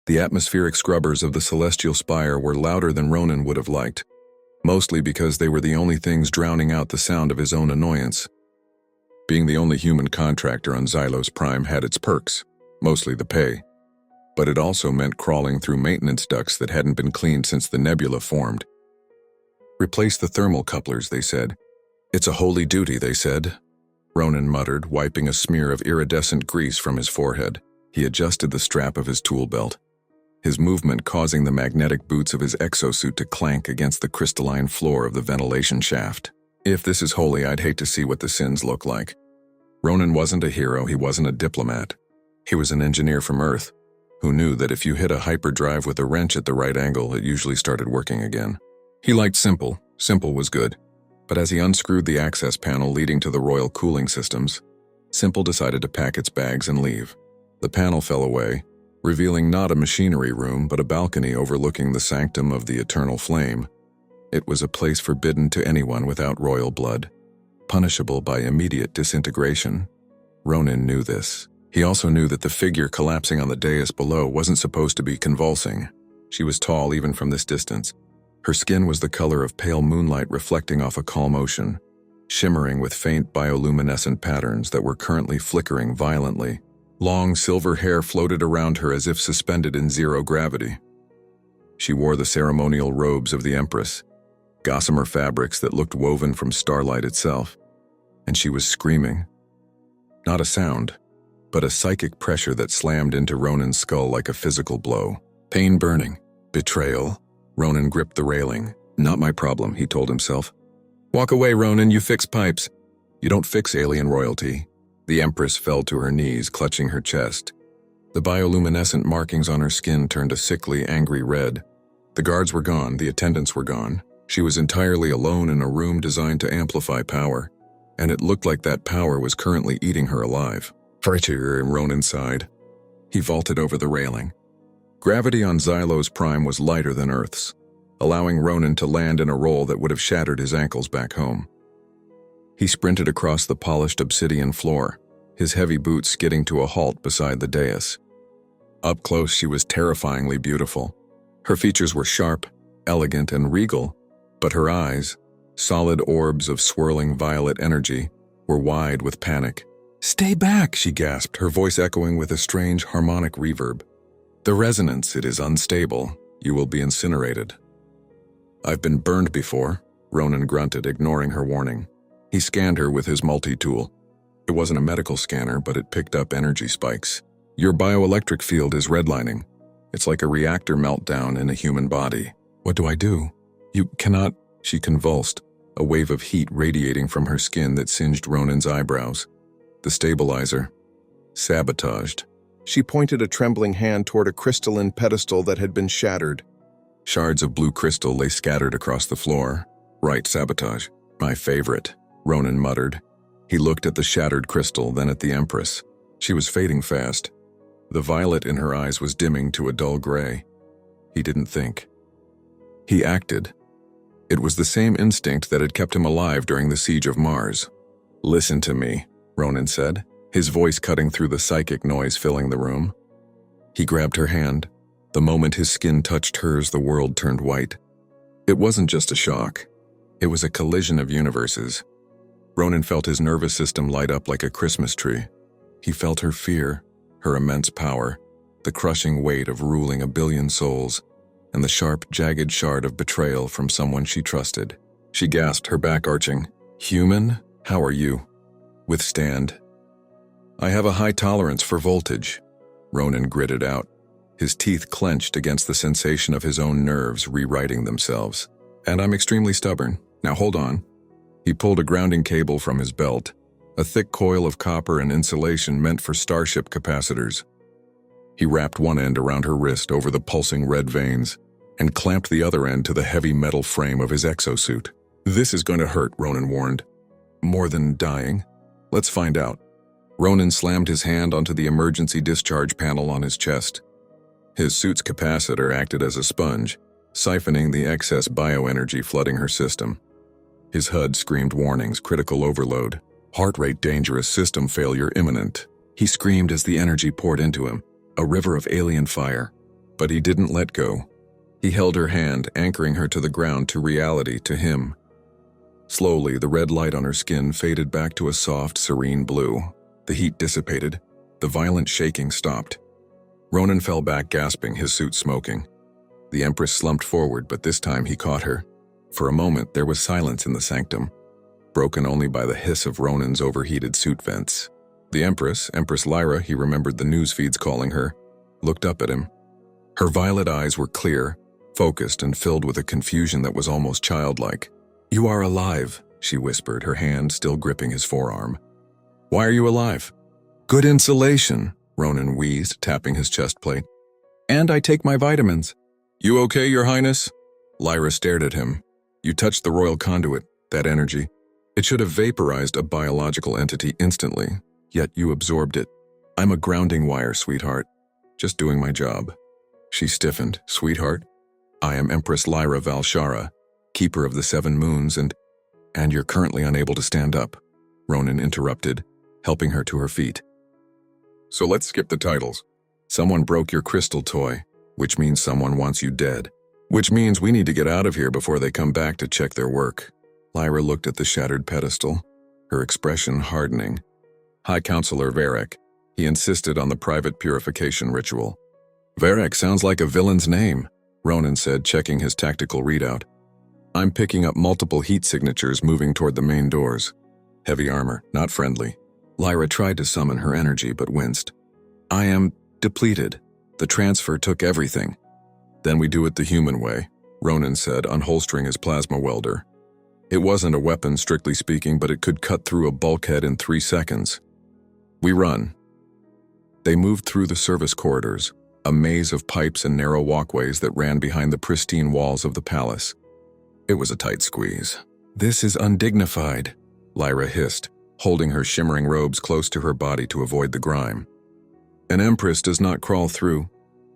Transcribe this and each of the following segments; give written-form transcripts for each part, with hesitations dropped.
The atmospheric scrubbers of the celestial spire were louder than Ronin would have liked, mostly because they were the only things drowning out the sound of his own annoyance. Being the only human contractor on Xylos Prime had its perks, mostly the pay. But it also meant crawling through maintenance ducts that hadn't been cleaned since the nebula formed. Replace the thermal couplers, they said. It's a holy duty, they said. Ronin muttered, wiping a smear of iridescent grease from his forehead. He adjusted the strap of his tool belt, his movement causing the magnetic boots of his exosuit to clank against the crystalline floor of the ventilation shaft. If this is holy, I'd hate to see what the sins look like. Ronin wasn't a hero, he wasn't a diplomat. He was an engineer from Earth, who knew that if you hit a hyperdrive with a wrench at the right angle, it usually started working again. He liked simple. Simple was good. But as he unscrewed the access panel leading to the royal cooling systems, Simple decided to pack its bags and leave. The panel fell away, revealing not a machinery room but a balcony overlooking the sanctum of the eternal flame. It was a place forbidden to anyone without royal blood, punishable by immediate disintegration. Ronin knew this. He also knew that the figure collapsing on the dais below wasn't supposed to be convulsing. She was tall even from this distance. Her skin was the color of pale moonlight reflecting off a calm ocean, shimmering with faint bioluminescent patterns that were currently flickering violently. Long silver hair floated around her as if suspended in zero gravity. She wore the ceremonial robes of the Empress, gossamer fabrics that looked woven from starlight itself. And she was screaming. Not a sound, but a psychic pressure that slammed into Ronin's skull like a physical blow. Pain burning. Betrayal. Ronin gripped the railing. Not my problem, he told himself. Walk away, Ronin, you fix pipes. You don't fix alien royalty. The Empress fell to her knees, clutching her chest. The bioluminescent markings on her skin turned a sickly, angry red. The guards were gone, the attendants were gone. She was entirely alone in a room designed to amplify power, and it looked like that power was currently eating her alive. Treacherous, Ronin sighed. He vaulted over the railing. Gravity on Xylos Prime was lighter than Earth's, allowing Ronin to land in a roll that would have shattered his ankles back home. He sprinted across the polished obsidian floor, his heavy boots skidding to a halt beside the dais. Up close, she was terrifyingly beautiful. Her features were sharp, elegant, and regal, but her eyes, solid orbs of swirling violet energy, were wide with panic. "Stay back," she gasped, her voice echoing with a strange harmonic reverb. "The resonance, it is unstable. You will be incinerated." "I've been burned before," Ronin grunted, ignoring her warning. He scanned her with his multi-tool. It wasn't a medical scanner, but it picked up energy spikes. "Your bioelectric field is redlining. It's like a reactor meltdown in a human body." "What do I do?" "You cannot," she convulsed, a wave of heat radiating from her skin that singed Ronin's eyebrows. "The stabilizer. Sabotaged." She pointed a trembling hand toward a crystalline pedestal that had been shattered. Shards of blue crystal lay scattered across the floor. "Right, sabotage. My favorite," Ronin muttered. He looked at the shattered crystal, then at the Empress. She was fading fast. The violet in her eyes was dimming to a dull gray. He didn't think. He acted. It was the same instinct that had kept him alive during the siege of Mars. "Listen to me," Ronin said, his voice cutting through the psychic noise filling the room. He grabbed her hand. The moment his skin touched hers, the world turned white. It wasn't just a shock. It was a collision of universes. Ronin felt his nervous system light up like a Christmas tree. He felt her fear, her immense power, the crushing weight of ruling a billion souls, and the sharp, jagged shard of betrayal from someone she trusted. She gasped, her back arching. "Human? How are you?" "Withstand." "I have a high tolerance for voltage," Ronin gritted out, his teeth clenched against the sensation of his own nerves rewriting themselves. "And I'm extremely stubborn. Now hold on." He pulled a grounding cable from his belt, a thick coil of copper and insulation meant for starship capacitors. He wrapped one end around her wrist over the pulsing red veins and clamped the other end to the heavy metal frame of his exosuit. "This is going to hurt," Ronin warned. "More than dying. Let's find out." Ronin slammed his hand onto the emergency discharge panel on his chest. His suit's capacitor acted as a sponge, siphoning the excess bioenergy flooding her system. His HUD screamed warnings, critical overload, heart rate dangerous, system failure imminent. He screamed as the energy poured into him, a river of alien fire. But he didn't let go. He held her hand, anchoring her to the ground, to reality, to him. Slowly, the red light on her skin faded back to a soft, serene blue. The heat dissipated. The violent shaking stopped. Ronin fell back, gasping, his suit smoking. The Empress slumped forward, but this time he caught her. For a moment, there was silence in the sanctum, broken only by the hiss of Ronin's overheated suit vents. The Empress Lyra, he remembered the news feeds calling her, looked up at him. Her violet eyes were clear, focused, and filled with a confusion that was almost childlike. "You are alive," she whispered, her hand still gripping his forearm. "Why are you alive?" "Good insulation," Ronin wheezed, tapping his chest plate. "And I take my vitamins." "You okay, Your Highness?" Lyra stared at him. "You touched the royal conduit, that energy. It should have vaporized a biological entity instantly, yet you absorbed it. I'm a grounding wire, sweetheart. Just doing my job." She stiffened. "Sweetheart? I am Empress Lyra Valshara, keeper of the 7 moons, and you're currently unable to stand up," Ronin interrupted, helping her to her feet. "So let's skip the titles. Someone broke your crystal toy, which means someone wants you dead. Which means we need to get out of here before they come back to check their work." Lyra looked at the shattered pedestal, her expression hardening. "High Councilor Varek," he insisted on the private purification ritual. "Varek sounds like a villain's name," Ronin said, checking his tactical readout. "I'm picking up multiple heat signatures moving toward the main doors. Heavy armor, not friendly." Lyra tried to summon her energy but winced. "I am depleted. The transfer took everything." "Then we do it the human way," Ronin said, unholstering his plasma welder. It wasn't a weapon, strictly speaking, but it could cut through a bulkhead in 3 seconds. "We run." They moved through the service corridors, a maze of pipes and narrow walkways that ran behind the pristine walls of the palace. It was a tight squeeze. "This is undignified," Lyra hissed, holding her shimmering robes close to her body to avoid the grime. "An empress does not crawl through."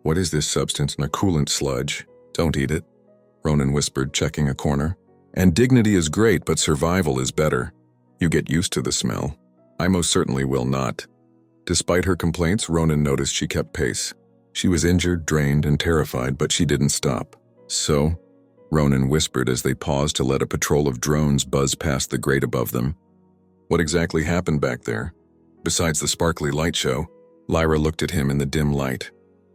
"What is this substance? A coolant sludge. Don't eat it," Ronin whispered, checking a corner. "And dignity is great, but survival is better. You get used to the smell." "I most certainly will not." Despite her complaints, Ronin noticed she kept pace. She was injured, drained, and terrified, but she didn't stop. "So?" Ronin whispered as they paused to let a patrol of drones buzz past the grate above them. "What exactly happened back there?" Besides the sparkly light show, Lyra looked at him in the dim light.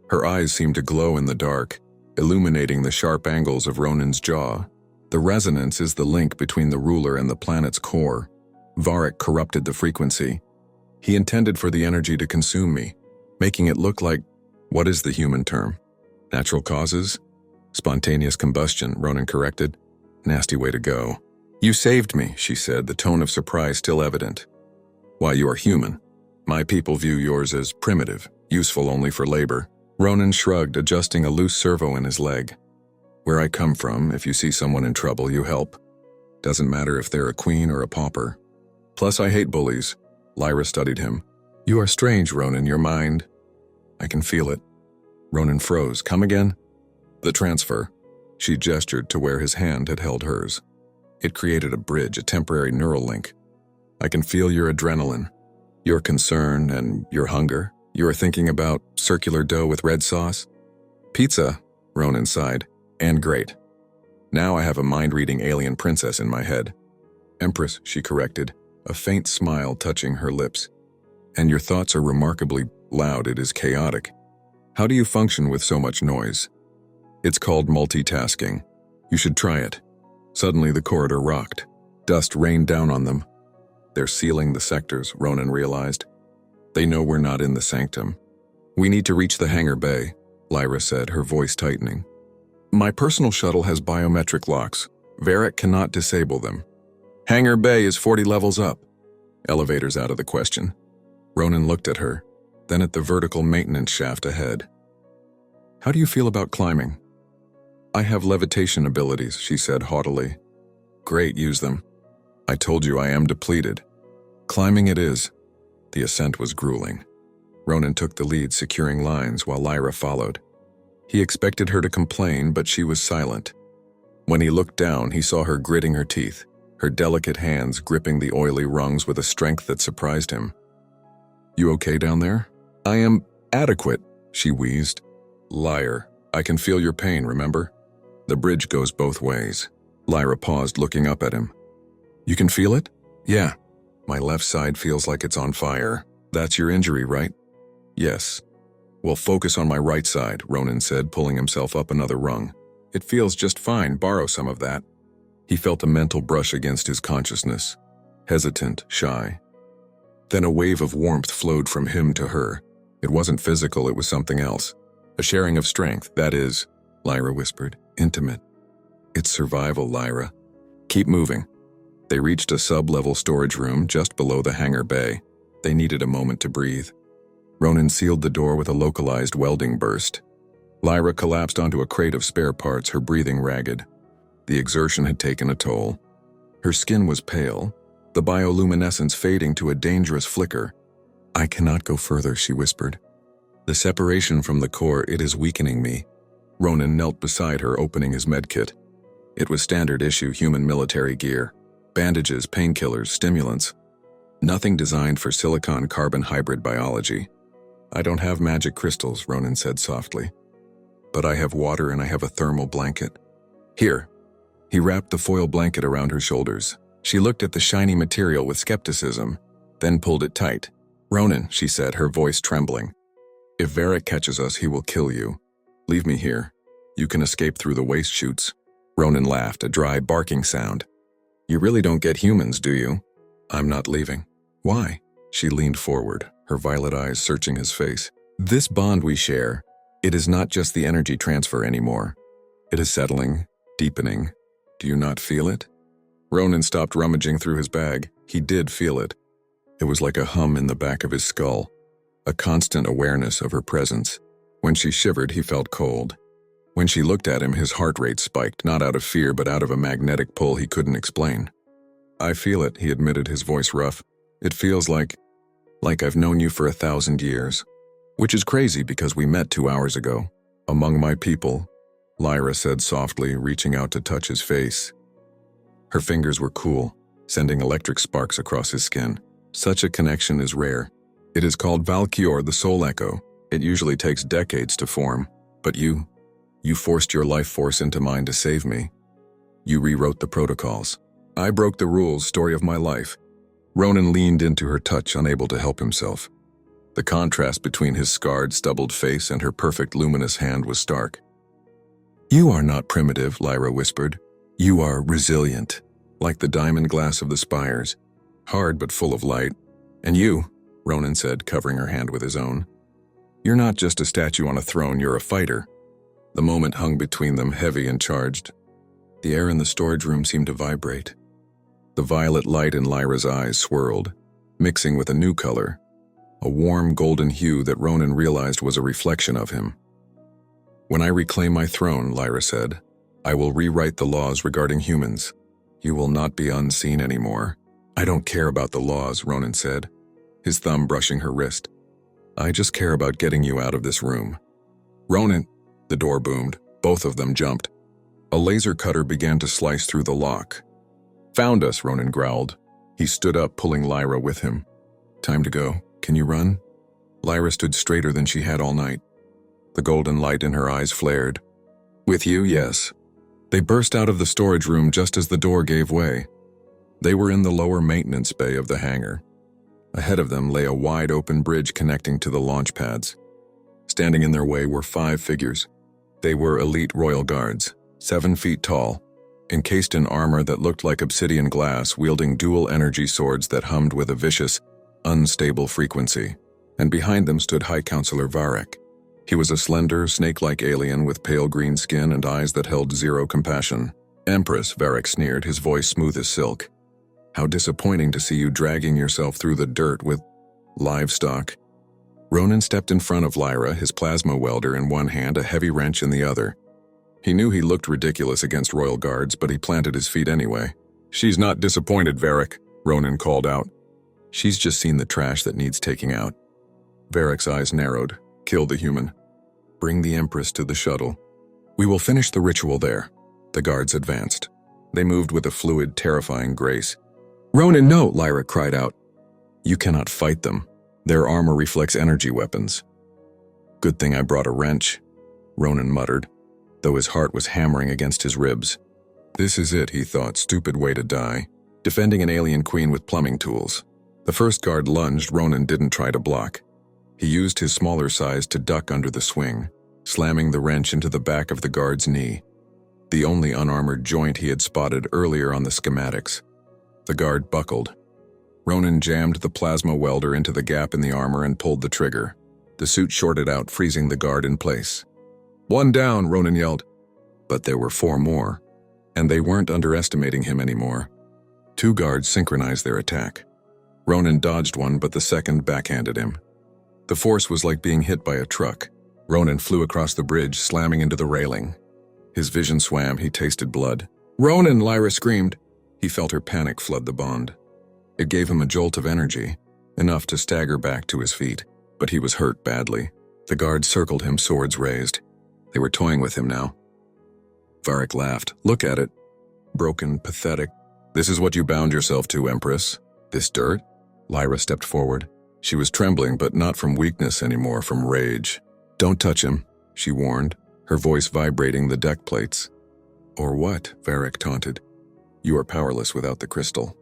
Her eyes seemed to glow in the dark, illuminating the sharp angles of Ronin's jaw. "The resonance is the link between the ruler and the planet's core. Varek corrupted the frequency. He intended for the energy to consume me, making it look like, what is the human term? Natural causes? Spontaneous combustion," Ronin corrected. "Nasty way to go." "You saved me," she said, the tone of surprise still evident. "Why, you are human. My people view yours as primitive, useful only for labor." Ronin shrugged, adjusting a loose servo in his leg. "Where I come from, if you see someone in trouble, you help. Doesn't matter if they're a queen or a pauper. Plus, I hate bullies." Lyra studied him. "You are strange, Ronin, your mind." "I can feel it." Ronin froze. "Come again?" "The transfer." She gestured to where his hand had held hers. It created a bridge, a temporary neural link. "I can feel your adrenaline, your concern, and your hunger. You are thinking about circular dough with red sauce?" "Pizza," Ronin sighed. "And great. Now I have a mind-reading alien princess in my head." "Empress," she corrected, a faint smile touching her lips. "And your thoughts are remarkably loud. It is chaotic. How do you function with so much noise?" "It's called multitasking. You should try it." Suddenly the corridor rocked. Dust rained down on them. "They're sealing the sectors," Ronin realized. "They know we're not in the sanctum." "We need to reach the hangar bay," Lyra said, her voice tightening. "My personal shuttle has biometric locks. Varek cannot disable them. Hangar bay is 40 levels up. Elevators out of the question." Ronin looked at her, then at the vertical maintenance shaft ahead. "How do you feel about climbing?" "I have levitation abilities," she said haughtily. "Great, use them." "I told you I am depleted." "Climbing it is." The ascent was grueling. Ronin took the lead, securing lines while Lyra followed. He expected her to complain, but she was silent. When he looked down, he saw her gritting her teeth, her delicate hands gripping the oily rungs with a strength that surprised him. "You okay down there?" "I am adequate," she wheezed. "Liar," I can feel your pain, remember? The bridge goes both ways. Lyra paused, looking up at him. You can feel it? Yeah. My left side feels like it's on fire. That's your injury, right? Yes. Well, focus on my right side, Ronin said, pulling himself up another rung. It feels just fine, borrow some of that. He felt a mental brush against his consciousness. Hesitant, shy. Then a wave of warmth flowed from him to her. It wasn't physical, it was something else. A sharing of strength, that is, Lyra whispered, intimate. It's survival, Lyra. Keep moving. They reached a sub-level storage room just below the hangar bay. They needed a moment to breathe. Ronin sealed the door with a localized welding burst. Lyra collapsed onto a crate of spare parts, her breathing ragged. The exertion had taken a toll. Her skin was pale, the bioluminescence fading to a dangerous flicker. I cannot go further, she whispered. The separation from the core, it is weakening me. Ronin knelt beside her, opening his medkit. It was standard-issue human military gear. Bandages, painkillers, stimulants. Nothing designed for silicon-carbon hybrid biology. I don't have magic crystals, Ronin said softly. But I have water and I have a thermal blanket. Here. He wrapped the foil blanket around her shoulders. She looked at the shiny material with skepticism, then pulled it tight. Ronin, she said, her voice trembling. If Varric catches us, he will kill you. Leave me here. You can escape through the waste chutes. Ronin laughed, a dry barking sound. You really don't get humans, do you? I'm not leaving. Why? She leaned forward, her violet eyes searching his face. This bond we share, it is not just the energy transfer anymore. It is settling, deepening. Do you not feel it? Ronin stopped rummaging through his bag. He did feel it. It was like a hum in the back of his skull, a constant awareness of her presence. When she shivered, he felt cold. When she looked at him, his heart rate spiked, not out of fear, but out of a magnetic pull he couldn't explain. I feel it, he admitted, his voice rough. It feels like I've known you for 1,000 years. Which is crazy because we met 2 hours ago. Among my people, Lyra said softly, reaching out to touch his face. Her fingers were cool, sending electric sparks across his skin. Such a connection is rare. It is called Valkyr, the soul echo. It usually takes decades to form. But you forced your life force into mine to save me. You rewrote the protocols. I broke the rules, story of my life. Ronin leaned into her touch, unable to help himself. The contrast between his scarred, stubbled face and her perfect, luminous hand was stark. You are not primitive, Lyra whispered. You are resilient, like the diamond glass of the spires. Hard but full of light. And you, Ronin said, covering her hand with his own. You're not just a statue on a throne, you're a fighter. The moment hung between them, heavy and charged. The air in the storage room seemed to vibrate. The violet light in Lyra's eyes swirled, mixing with a new color, a warm golden hue that Ronin realized was a reflection of him. When I reclaim my throne, Lyra said, I will rewrite the laws regarding humans. You will not be unseen anymore. I don't care about the laws, Ronin said, his thumb brushing her wrist. I just care about getting you out of this room. Ronin, the door boomed. Both of them jumped. A laser cutter began to slice through the lock. Found us, Ronin growled. He stood up, pulling Lyra with him. Time to go. Can you run? Lyra stood straighter than she had all night. The golden light in her eyes flared. With you, yes. They burst out of the storage room just as the door gave way. They were in the lower maintenance bay of the hangar. Ahead of them lay a wide-open bridge connecting to the launch pads. Standing in their way were 5 figures. They were elite royal guards, 7 feet tall, encased in armor that looked like obsidian glass, wielding dual energy swords that hummed with a vicious, unstable frequency. And behind them stood High Councilor Varric. He was a slender, snake-like alien with pale green skin and eyes that held zero compassion. Empress, Varric sneered, his voice smooth as silk. How disappointing to see you dragging yourself through the dirt with livestock. Ronin stepped in front of Lyra, his plasma welder in one hand, a heavy wrench in the other. He knew he looked ridiculous against royal guards, but he planted his feet anyway. She's not disappointed, Varric, Ronin called out. She's just seen the trash that needs taking out. Varric's eyes narrowed. Kill the human. Bring the Empress to the shuttle. We will finish the ritual there. The guards advanced. They moved with a fluid, terrifying grace. Ronin, no, Lyra cried out. You cannot fight them. Their armor reflects energy weapons. Good thing I brought a wrench. Ronin muttered, though his heart was hammering against his ribs. This is it, he thought, stupid way to die. Defending an alien queen with plumbing tools. The first guard lunged. Ronin didn't try to block. He used his smaller size to duck under the swing, slamming the wrench into the back of the guard's knee, the only unarmored joint he had spotted earlier on the schematics. The guard buckled. Ronin jammed the plasma welder into the gap in the armor and pulled the trigger. The suit shorted out, freezing the guard in place. "One down," Ronin yelled. But there were 4 more, and they weren't underestimating him anymore. 2 guards synchronized their attack. Ronin dodged one, but the second backhanded him. The force was like being hit by a truck. Ronin flew across the bridge, slamming into the railing. His vision swam. He tasted blood. "Ronin!" Lyra screamed. He felt her panic flood the bond. It gave him a jolt of energy, enough to stagger back to his feet, but he was hurt badly. The guards circled him, swords raised. They were toying with him now. Varric laughed. "Look at it. Broken, pathetic. This is what you bound yourself to, Empress. This dirt?" Lyra stepped forward. She was trembling, but not from weakness anymore, from rage. "Don't touch him," she warned, her voice vibrating the deck plates. "Or what?" Varric taunted. "You are powerless without the crystal."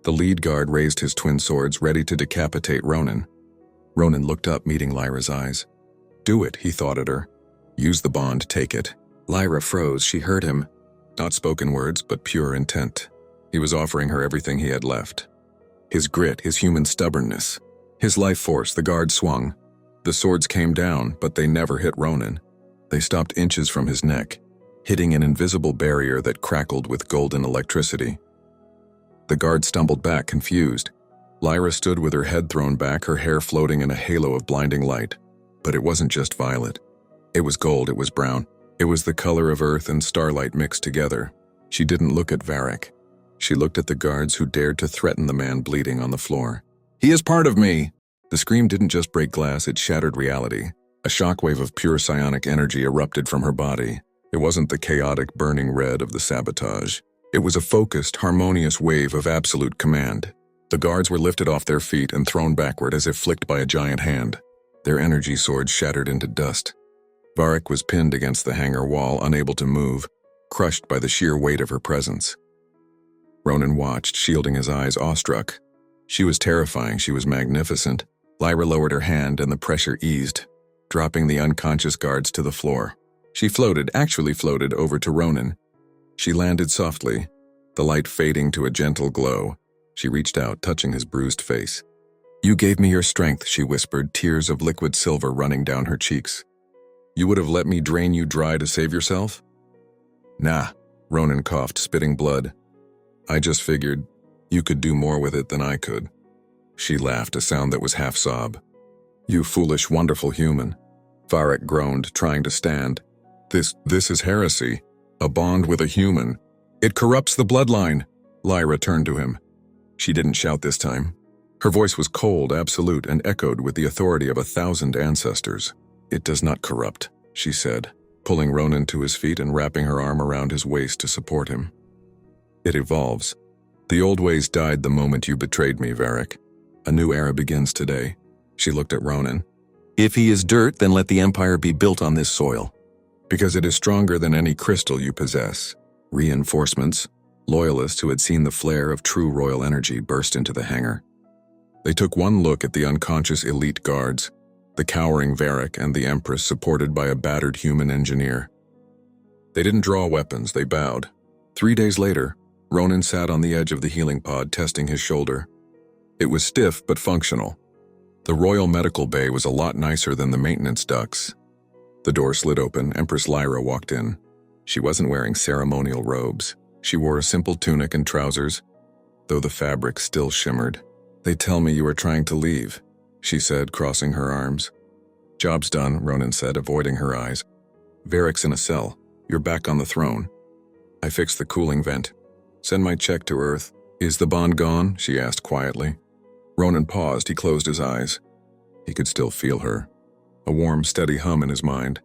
The lead guard raised his twin swords, ready to decapitate Ronin. Ronin looked up, meeting Lyra's eyes. "Do it," he thought at her. "Use the bond, take it." Lyra froze. She heard him. Not spoken words, but pure intent. He was offering her everything he had left. His grit, his human stubbornness, his life force. The guard swung. The swords came down, but they never hit Ronin. They stopped inches from his neck, hitting an invisible barrier that crackled with golden electricity. The guard stumbled back, confused. Lyra stood with her head thrown back, her hair floating in a halo of blinding light. But it wasn't just violet. It was gold, it was brown. It was the color of earth and starlight mixed together. She didn't look at Varric. She looked at the guards who dared to threaten the man bleeding on the floor. "He is part of me!" The scream didn't just break glass, it shattered reality. A shockwave of pure psionic energy erupted from her body. It wasn't the chaotic burning red of the sabotage. It was a focused, harmonious wave of absolute command. The guards were lifted off their feet and thrown backward as if flicked by a giant hand. Their energy swords shattered into dust. Varric was pinned against the hangar wall, unable to move, crushed by the sheer weight of her presence. Ronin watched, shielding his eyes, awestruck. She was terrifying, she was magnificent. Lyra lowered her hand and the pressure eased, dropping the unconscious guards to the floor. She floated, actually floated, over to Ronin. She landed softly, the light fading to a gentle glow. She reached out, touching his bruised face. "You gave me your strength," she whispered, tears of liquid silver running down her cheeks. "You would have let me drain you dry to save yourself?" "Nah," Ronin coughed, spitting blood. "I just figured you could do more with it than I could." She laughed, a sound that was half sob. "You foolish, wonderful human." Varric groaned, trying to stand. This is heresy. A bond with a human. It corrupts the bloodline." Lyra turned to him. She didn't shout this time. Her voice was cold, absolute, and echoed with the authority of 1,000 ancestors. "It does not corrupt," she said, pulling Ronin to his feet and wrapping her arm around his waist to support him. "It evolves. The old ways died the moment you betrayed me, Varric. A new era begins today." She looked at Ronin. "If he is dirt, then let the Empire be built on this soil. Because it is stronger than any crystal you possess." Reinforcements, loyalists who had seen the flare of true royal energy, burst into the hangar. They took one look at the unconscious elite guards, the cowering Varric and the Empress supported by a battered human engineer. They didn't draw weapons, they bowed. 3 days later, Ronin sat on the edge of the healing pod, testing his shoulder. It was stiff but functional. The royal medical bay was a lot nicer than the maintenance ducts. The door slid open. Empress Lyra walked in. She wasn't wearing ceremonial robes. She wore a simple tunic and trousers, though the fabric still shimmered. "They tell me you are trying to leave," she said, crossing her arms. "Job's done," Ronin said, avoiding her eyes. "Varric's in a cell. You're back on the throne. I fixed the cooling vent. Send my check to Earth." "Is the bond gone?" she asked quietly. Ronin paused. He closed his eyes. He could still feel her. A warm, steady hum in his mind.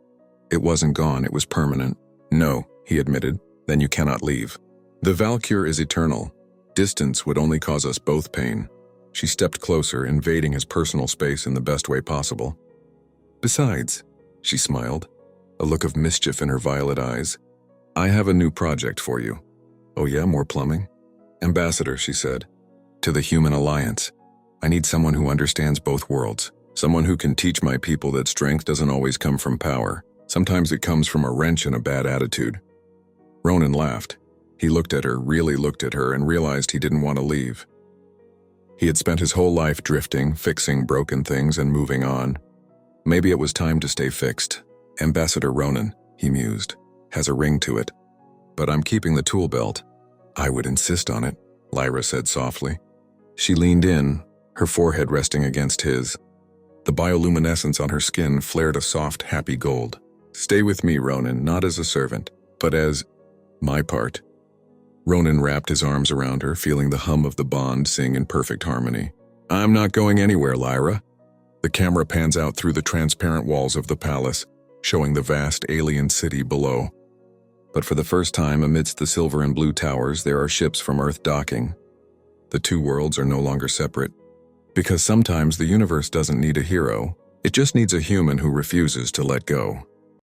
It wasn't gone, it was permanent. "No," he admitted. "Then you cannot leave. The Valkyr is eternal. Distance would only cause us both pain." She stepped closer, invading his personal space in the best way possible. "Besides," she smiled, a look of mischief in her violet eyes. "I have a new project for you." "Oh yeah, more plumbing?" "Ambassador," she said, "to the Human Alliance. I need someone who understands both worlds. Someone who can teach my people that strength doesn't always come from power. Sometimes it comes from a wrench and a bad attitude." Ronin laughed. He looked at her, really looked at her, and realized he didn't want to leave. He had spent his whole life drifting, fixing broken things, and moving on. Maybe it was time to stay fixed. "Ambassador Ronin," he mused, "has a ring to it. But I'm keeping the tool belt." "I would insist on it," Lyra said softly. She leaned in, her forehead resting against his. The bioluminescence on her skin flared a soft, happy gold. "Stay with me, Ronin, not as a servant, but as my part." Ronin wrapped his arms around her, feeling the hum of the bond sing in perfect harmony. "I'm not going anywhere, Lyra." The camera pans out through the transparent walls of the palace, showing the vast alien city below. But for the first time, amidst the silver and blue towers, there are ships from Earth docking. The two worlds are no longer separate. Because sometimes the universe doesn't need a hero, it just needs a human who refuses to let go.